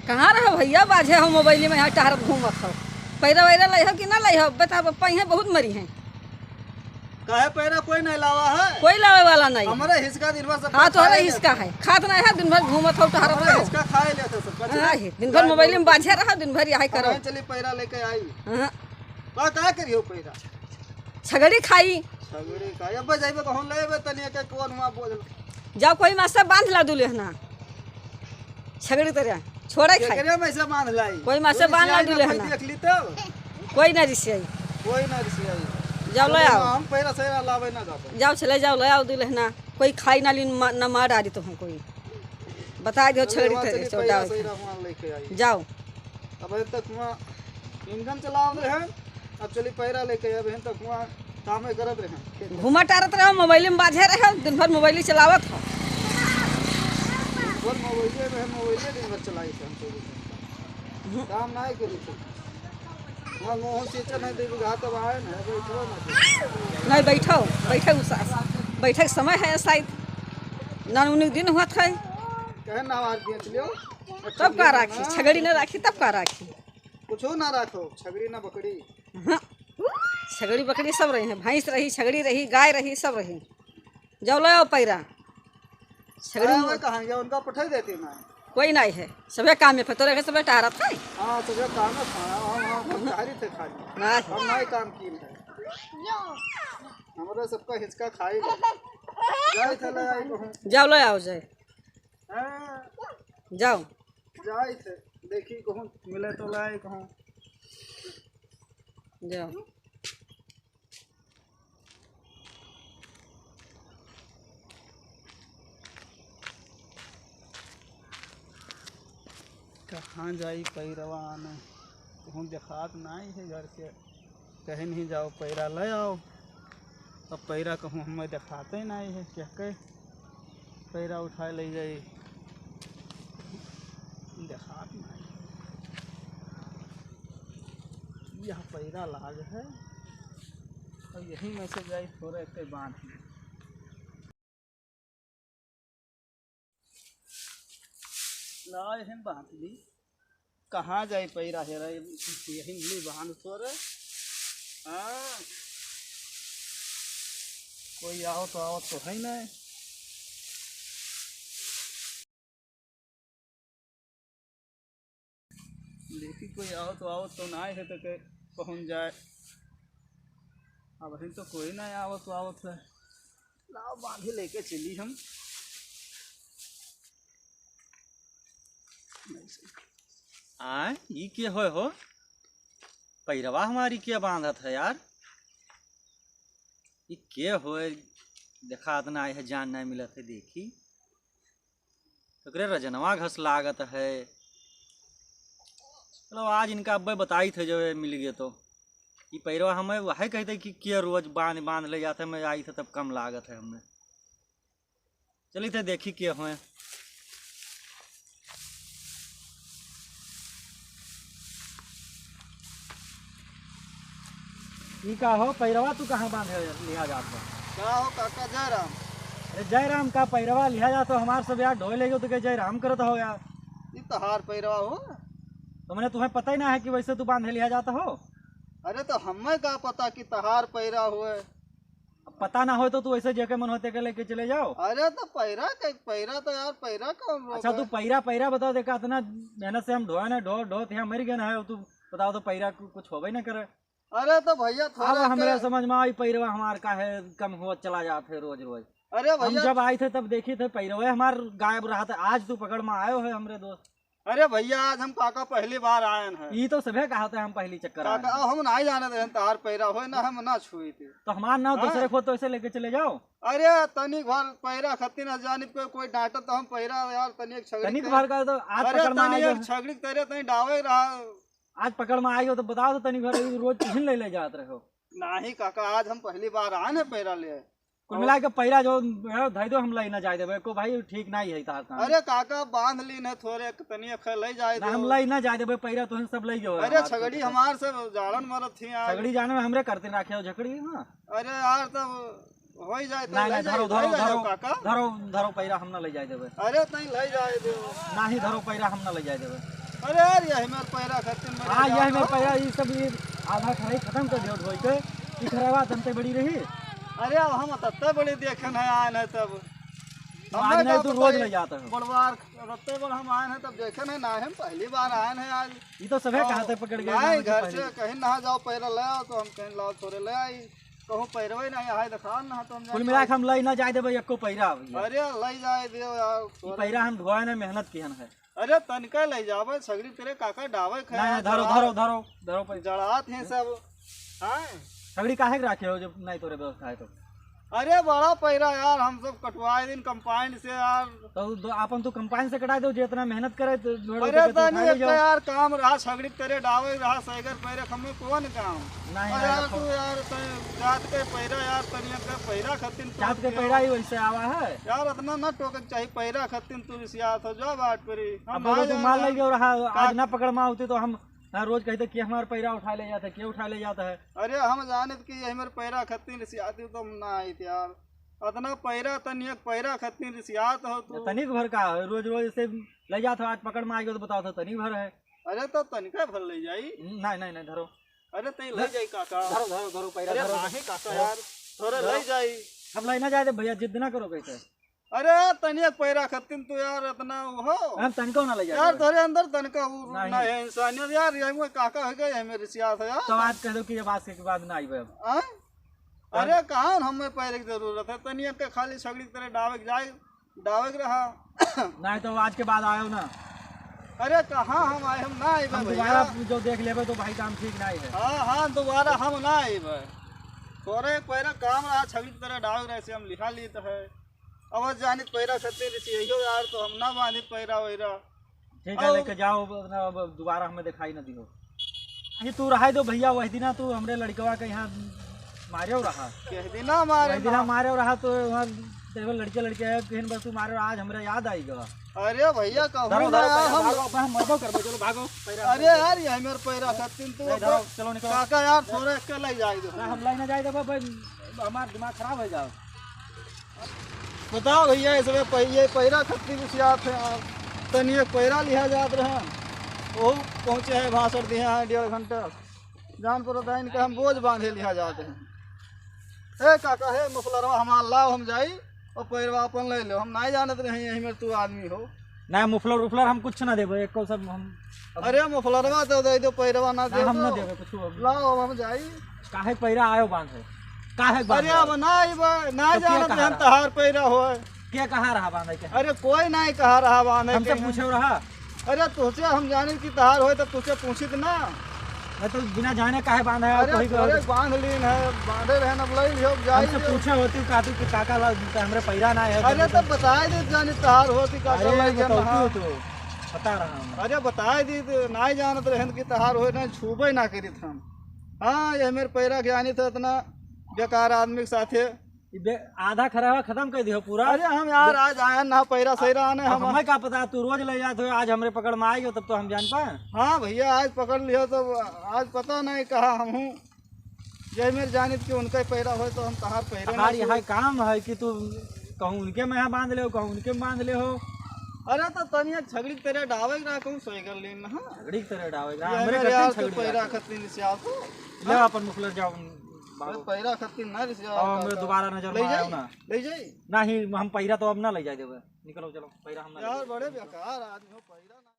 कहाँ रहो भैया बाजे हो मोबाइल में यहाँ टहरत घूमत हो। पैरा वैरा लै हो कि ना लै हो बता पहिए बहुत मरी हैं। काहे पैरा कोई नहीं लावा है, कोई लावे वाला नहीं। हमारे हिसका दिन भर सब हाँ तो हमारे हिसका है, खात नहीं है दिन भर घूमत हो टहरत हमारे रहो। हिसका खाए लेते सब हाँ दिन भर मोबाइल में बाजे रहो दिन भर यही करो। चली पैरा लेके आई हाँ का करियो पैरा छगड़ी खाई छगड़ी का अब जाइबे कहूं लेबे तनी के कोन हुआ बोल जाओ कोई मास्टर बांध ला दूले ना छगड़ी तरह छोड़े खाई केकरे में से बांध लाई कोई मास्टर बांध ला दूले ना देख ली तब कोई ना रिसियाई कोई ना रिसियाई जाओ ले आओ हम पैरा सैरा लावे ना जाते जाओ चले जाओ ले आओ दूल्हे ना कोई खाई ना ली ना मार डाली तो हम कोई बता दो छगड़ी तरह पैरा सैरा मान लेके आई जाओ। अब अभी तक वहाँ इंजन चलाव रहे हैं, अब चली पैरा लेके अब तक वहाँ कामे करत रहे घूमा टारत रहो मोबाइल में बाजे रहो दिन भर मोबाइल चलावत हो। मोबाइले दिन भर चलाई थे हम काम नहीं करी थे वहाँ मोहन सीचन है देवी घाट अब आए ना बैठो ना नहीं बैठो बैठे समय है शायद ना उन्हीं दिन हुआ था कहे ना आवाज बेच लियो तब का राखी छगड़ी न राखी तब का राखी कुछ ना रखो छगड़ी ना बकरी हाँ छगड़ी बकरी सब रही हैं, भैंस रही छगड़ी रही गाय रही सब रही। जाओ ले आओ पैरा छगड़ी में कहेंगे उनका पठाई देती ना कोई नहीं है सबे काम में फतोरे सबे टहरत है। हाँ तो जो काम है हम चाहरी थे खाली हम नहीं काम की हमारे सबका हिचका खाई जाए थे ले आई कहूँ जाओ ले आओ जाए जाओ जाए थे देखी कहूँ मिले तो लाए कहूँ जाओ। कहाँ जाई पैरवा आने कहूँ देखात नहीं है घर से कहीं नहीं जाओ पैरा ले आओ अब पैरा कहूँ हमें देखाते ही नहीं है क्या कह पैरा उठाए ले जाई देखात नहीं यह पैरा लाग है और यही में से जाई थोड़े के बांध लाए हैं बांध ली कहाँ जाए पैरा है यही मिली बांध तोरे हाँ कोई आओ तो है नहीं देखी कोई आओ तो ना है तो के पहुँच जाए अब तो कोई ना आवत है लाओ बांधे लेके चली हम आय ये के हो पैरवा हमारी के बांधत है यार ये के हो देखात ना है जान नहीं मिलत है देखी तो रजनवा घस लागत है चलो आज इनका अब्बे बताई थे जो मिल गए तो ये पैरवा हमें वही कहते कि के रोज बांध ले जाते मैं आई थे तब कम लागत है हमें चली थे देखी के हुए ई का हो पैरवा तू कहाँ बांधे लिया जाता क्या हो काका जयराम अरे जयराम का पैरवा लिया जाता हमारे सब यार ढोए ले गए तो क्या जयराम करत हो यार ये तहार पैरवा हो तो मैंने तुम्हें पता ही ना है कि वैसे तू बांधे लिया जाता हो। अरे तो हमें क्या पता कि तहार पैरा हुए पता ना हो तो तू ऐसे जगह मन होते के लेके चले जाओ। अरे तो पैरा तो यार पैरा कौन अच्छा तू पैरा बताओ देखा इतना मेहनत से हम ढोए ना ढो थे मर गए ना है तू बताओ तो पैरा कुछ हो ना करे। अरे तो भैया अब हमारे समझ में आई पैरवा हमार का है कम हुआ चला जाते रोज रोज। अरे हम भैया जब आए थे तब देखी थे पैरवा हमार गायब रहा था आज तू पकड़ में आयो है हमारे दोस्त। अरे भैया आज हम काका पहली बार आए हैं ये तो सभी कहा था हम पहली चक्कर आए काका हम नहीं जाने दे तहार पैरा हो ना हम ना छुई थी तो हमार नाव दूसरे को तो ऐसे लेके चले जाओ। अरे तनी घर पैरा खत्ती न जानिब कोई डांटत तो हम पैरा यार तनी एक छगड़ी तनिक भर का तो आज अरे पकड़ में तनी आए एक छगड़ी तेरे तनी डावे रहा आज पकड़ में आई हो तो बताओ तो तनिक भर रोज किन ले जाते रहो। नहीं काका आज हम पहली बार आए हैं पैरा ले कुल मिला के पैरा जो धई दो हम लाई ना जाए देवे को भाई ठीक नहीं है तार का। अरे काका बांध ली न थोड़े तनी खे ले जाए ना हम लाई ना जाए देवे पैरा तो सब ले जाओ। अरे छगड़ी हमार से जाड़न मरत थी यार छगड़ी जाने में हमरे करते रखे हो झकड़ी हां अरे यार तब हो जाए तो नहीं धरो धरो धरो काका धरो धरो पैरा हम ना ले जाए देवे। अरे तई ले जाए दो ना ही धरो पैरा हम ना ले जाए देवे। अरे यार यही मेरे पैरा खत्म में हाँ यह मेरे पैरा ये सब ये आधा खराई खत्म कर दियो धोई के ई खराबा तमते बड़ी रही। अरे अब हम तत्ते बड़ी देखन है आए हैं तब आज नहीं तो रोज ले जाता है। बड़वार रत्ते बड़ हम आए हैं तब देखन है ना हम पहली बार आए हैं आज। ये तो सबे कहते पकड़ गए नहीं घर से कहीं ना जाओ पैरा ले आओ तो हम कहीं लाओ थोड़े ले आई कहूँ पैरवे नहीं आए दिखा ना तो हम कुल मिला के हम लई ना जाए देबे एको पैरा भैया। अरे ले जाए दियो यार ई पैरा हम धोए ना मेहनत किहन है। अरे तनिका ले जावे सगड़ी तेरे काका डावे नहीं खाए धरो धरो धरो धरो पैसा जड़ात हैं सब हाँ सगड़ी काहे के राखे हो जब नहीं तोरे व्यवस्था है तो। अरे बड़ा पैरा यार हम सब कटवाए दिन कंपाउंड से यार। तो अपन तो कंपाइन से कटा दो जितना मेहनत करे तो जोड़ो अरे तो उठा तनी ले एक जाओ। यार काम रहा सगड़ी तेरे डावे रहा सैगर पैरे हमें कौन काम नहीं अरे यार तू यार जात के पैरा यार तनी के पैरा खतिन जात के पैरा ही वैसे आवा है। यार इतना ना टोकन चाहिए पैरा खतिन तू रिसियात हो जा बाट परी अब बोलो तो माल लग गया रहा आज ना पकड़ में होती तो हम हाँ रोज कहते कि हमारा पैरा उठा ले जाता है क्या उठा ले जाता है। अरे हम जाने कि यही मेरे पैरा खतिन रिसियात तो हम ना आई थी यार इतना पैरा तनी एक पैरा खतिन रिसियात हो तू। तनिक भर का है रोज रोज से ले जाता आज पकड़ में आ गया तो बताओ तो तनिक भर है। अरे तो तनिका भर ले जाई नहीं नहीं नहीं धरो अरे तई ले जाई काका धरो धरो धरो पैरा अरे धरो। नाही काका यार थोड़े ले जाई हम लेना जाए भैया जिद ना करो कैसे। अरे तनी एक पैरा खतिन तू यार इतना हो हम तनिको ना ले यार जाए तेरे अंदर तनका वो नहीं। ना है इंसानियत यार यही में काका है गए मेरे सियात है यार तो आज कह दो कि जब आज के बाद ना आई अब। हाँ? अरे कहाँ हमें पैरे की जरूरत है तनी के खाली सगड़ी तरह डावे के जाए डावे के रहा नहीं तो आज के बाद आयो ना अरे कहाँ हम आए हम ना आए हम भैया दोबारा जो देख लेबे तो भाई काम ठीक नहीं है। हाँ हाँ दोबारा हम ना आए थोड़े पैरा काम रहा छगड़ी तरह डावे रहे से हम लिखा लिए तो है अब जानित पैरा खतरे रही यही यार तो हम ना बांधित पैरा वैरा ठीक है लेके जाओ अपना अब दोबारा हमें दिखाई न दियो। ये तू रहा दो भैया वही दिन तू हमरे लड़कवा के यहाँ मारे रहा कह देना हमारे वही दिन मारे रहा तो वहाँ देखो लड़के लड़के है कहीं बस तू मारे आज हमरे याद आई गवा। अरे भैया कहूँ धरो ना धरो हम हम मरबो करबो चलो भागो पैरा अरे यार यही मेरे पैरा खतिन तू नहीं, धरो चलो निकलो। काका यार थोड़ा के ले जाए दो ना हम लाइन जाए देबो भाई हमारा दिमाग खराब हो जाओ। बताओ भैया इसमें ये पैरा खत्ती विषयात है और तनी एक पैरा लिया जात रहा वो पहुँचे हैं भाषण दिए हैं 1.5 घंटा जान पर बताइन के हम बोझ बांधे लिया जाते हैं। हे काका हे मुफलरवा हमारा लाओ हम जाई और पैरवा अपन ले लो हम नहीं जानते नहीं यही में तू आदमी हो। ना मुफलर उफलर हम कुछ ना देबो एको सब हम अरे मुफलरवा तो दे दो पैरवा ना दे हम ना देबो कुछ अब। लाओ अब हम जाई काहे पैरा आयो बांधे काहे बांधे अरे अब ना तो क्या जानते कहा हम रहा? तहार पैरा हो क्या कहा रहा बांधे के अरे कोई नहीं कहा रहा बांधे हमसे के। पूछे रहा अरे तुझसे हम जाने की तहार हो तो तुझसे पूछित ना मैं तो बिना जाने काहे बांधा है अरे कोई अरे बांध लीन है बांधे रहे न लई लियो जाई हमसे पूछे होती कातू कि काका ला हमरे पैरा ना है अरे तब बताए दी जानी तहार होती का अरे लई के नहा। बताओ तो बता रहा हूँ अरे बताए दी तो नहीं जानत रहन की तहार हो ना छूबे ना करी हम। हाँ ये मेरे पैरा के आनी था इतना बेकार आदमी के साथे आधा खराबा खत्म कर दियो पूरा। अरे हम यार आज आया ना पैरा सही आने अब हम। हमें क्या पता तू रोज ले जाते हो आज हमरे पकड़ में आएगा तब तो हम जान पाए। हाँ भैया आज पकड़ लियो तो आज पता नहीं कहा हम हूँ ये मेरे जानित कि उनका ही पैरा हो तो हम तहार पैरे हमारी यहाँ काम है कि तू कहूँ उनके में यहाँ बांध ले हो कहूँ उनके में बांध ले हो। अरे तो तनिया छगड़ी तेरे डावे ना कहूँ सही कर लीन हाँ झगड़ी की तरह डावेगा ये हमरे मेरे करते हैं यार के झगड़ी पैरा आके। खत्ती से आओ ले अपन मुखलर जाओ पैरा खत्ती ना रिसे और हमरे दोबारा नजर में आयो ना ले जाई नहीं हम पैरा तो अब ना ले जाए देवे निकलो चलो पैरा हम ना ले जाए। यार बड़े बेकार आदमी हो पैरा ना